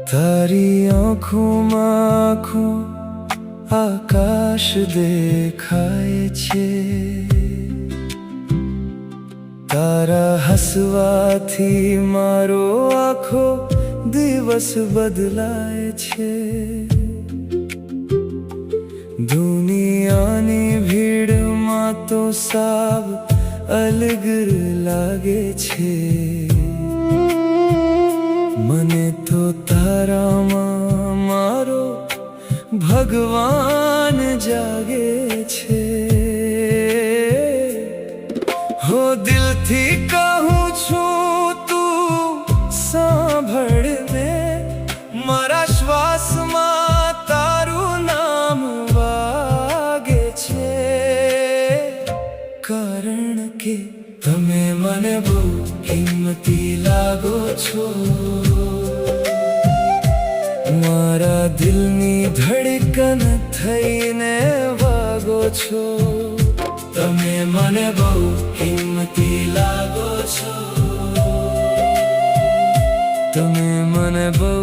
તારી આંખોમાં આખું આકાશ દેખાય છે, તારા હસવાથી મારો આખો દિવસ બદલાય છે। દુનિયાની ભીડમાં તો સાવ અલગ લાગે છે, મને તો તારામાં મારો ભગવાન જાગે છે। હો દિલથી કહું છું તું સાંભળ ને, મારા શ્વાસમાં તારું નામ વાગે છે, કારણ કે તમે મને બહુ કિંમતી લાગો છો। મારા દિલની ધડકન થઈને વાગો છો, તમે મને બહુ કિંમતી લાગો છો, તમે મને બહુ